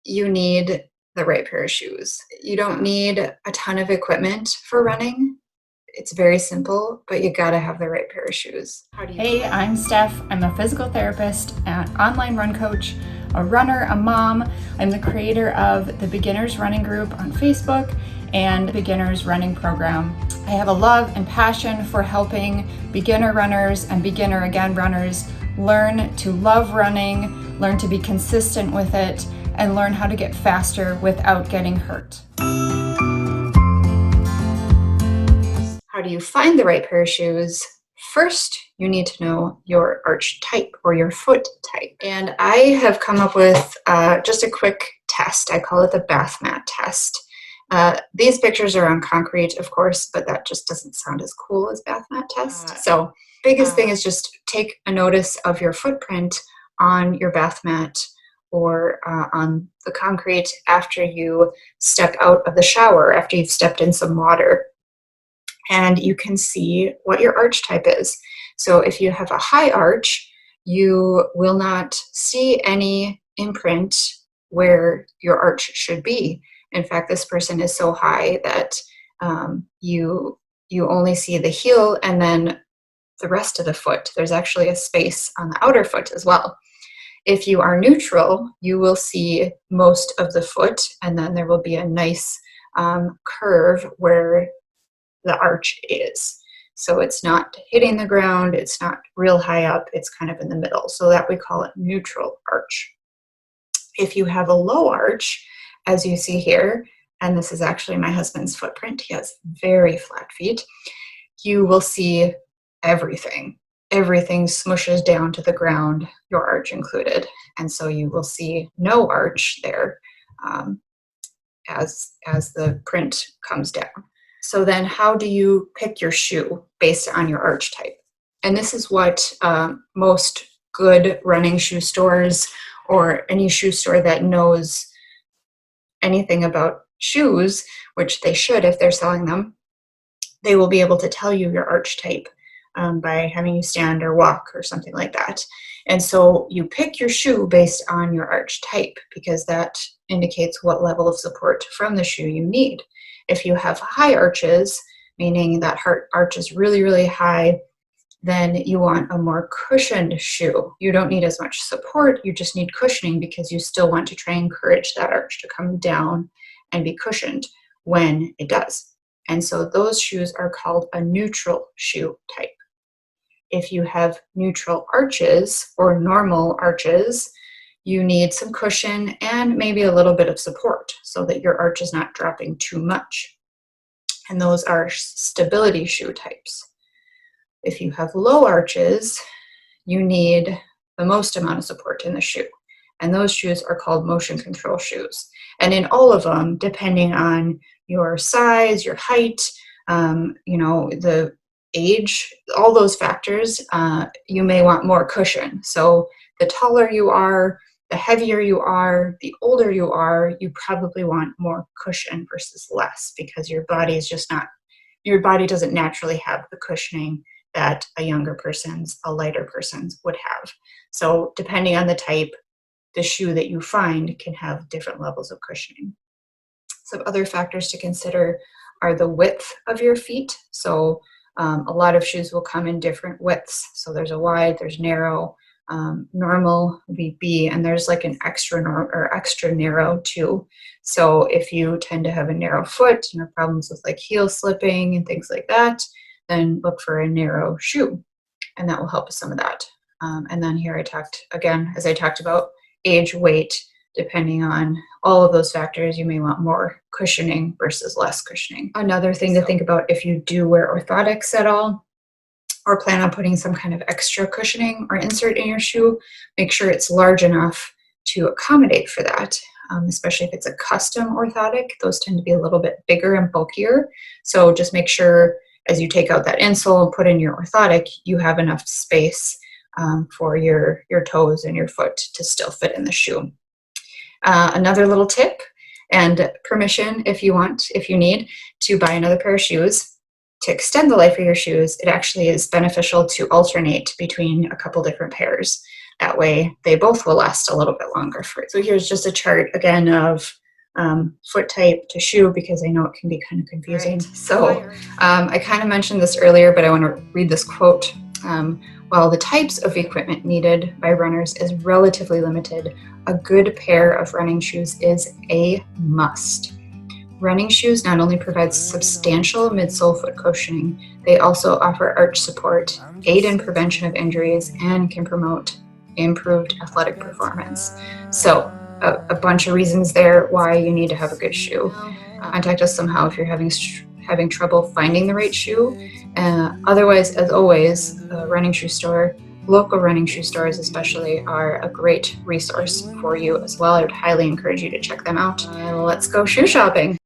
you need the right pair of shoes. You don't need a ton of equipment for running. It's very simple, but you gotta have the right pair of shoes. Hey, I'm Steph. I'm a physical therapist, an online run coach, a runner, a mom. I'm the creator of the Beginners Running Group on Facebook and Beginners Running Program. I have a love and passion for helping beginner runners and beginner again runners learn to love running, learn to be consistent with it, and learn how to get faster without getting hurt. How do you find the right pair of shoes? First, you need to know your arch type or your foot type. And I have come up with just a quick test. I call it the bath mat test. These pictures are on concrete, of course, but that just doesn't sound as cool as bath mat test. So biggest thing is just take a notice of your footprint on your bath mat or on the concrete after you step out of the shower, after you've stepped in some water. And you can see what your arch type is. So if you have a high arch, you will not see any imprint where your arch should be. In fact, this person is so high that you only see the heel and then the rest of the foot. There's actually a space on the outer foot as well. If you are neutral, you will see most of the foot, and then there will be a nice curve where the arch is. So it's not hitting the ground, it's not real high up, it's kind of in the middle. So that we call it neutral arch. If you have a low arch, as you see here, and this is actually my husband's footprint, he has very flat feet, you will see everything. Everything smushes down to the ground, your arch included. And so you will see no arch there as the print comes down. So then how do you pick your shoe based on your arch type? And this is what most good running shoe stores or any shoe store that knows anything about shoes, which they should if they're selling them, they will be able to tell you your arch type by having you stand or walk or something like that. And so you pick your shoe based on your arch type because that indicates what level of support from the shoe you need. If you have high arches, meaning that arch is really, really high, then you want a more cushioned shoe. You don't need as much support, you just need cushioning because you still want to try and encourage that arch to come down and be cushioned when it does. And so those shoes are called a neutral shoe type. If you have neutral arches or normal arches, you need some cushion and maybe a little bit of support so that your arch is not dropping too much. And those are stability shoe types. If you have low arches, you need the most amount of support in the shoe. And those shoes are called motion control shoes. And in all of them, depending on your size, your height, the age, all those factors, you may want more cushion. So the taller you are, the heavier you are, the older you are, you probably want more cushion versus less because your body doesn't naturally have the cushioning that a lighter person's would have. So depending on the type, the shoe that you find can have different levels of cushioning. Some other factors to consider are the width of your feet. So a lot of shoes will come in different widths. So there's a wide, there's narrow, normal would be B, and there's like an extra narrow too. So if you tend to have a narrow foot, problems with like heel slipping and things like that, then look for a narrow shoe, and that will help with some of that. And then here I talked about age, weight, depending on all of those factors, you may want more cushioning versus less cushioning. Another thing to think about if you do wear orthotics at all, or plan on putting some kind of extra cushioning or insert in your shoe, make sure it's large enough to accommodate for that, especially if it's a custom orthotic. Those tend to be a little bit bigger and bulkier. So just make sure as you take out that insole and put in your orthotic, you have enough space for your toes and your foot to still fit in the shoe. Another little tip and permission if you need to buy another pair of shoes. To extend the life of your shoes, it actually is beneficial to alternate between a couple different pairs. That way they both will last a little bit longer for you. So here's just a chart again of foot type to shoe, because I know it can be kind of confusing. Right. So I kind of mentioned this earlier, but I want to read this quote. While the types of equipment needed by runners is relatively limited, a good pair of running shoes is a must. Running shoes not only provide substantial midsole foot cushioning, they also offer arch support, aid in prevention of injuries, and can promote improved athletic performance. So a bunch of reasons there why you need to have a good shoe. Contact us somehow if you're having trouble finding the right shoe. Otherwise, as always, a running shoe store, local running shoe stores especially, are a great resource for you as well. I would highly encourage you to check them out. Let's go shoe shopping.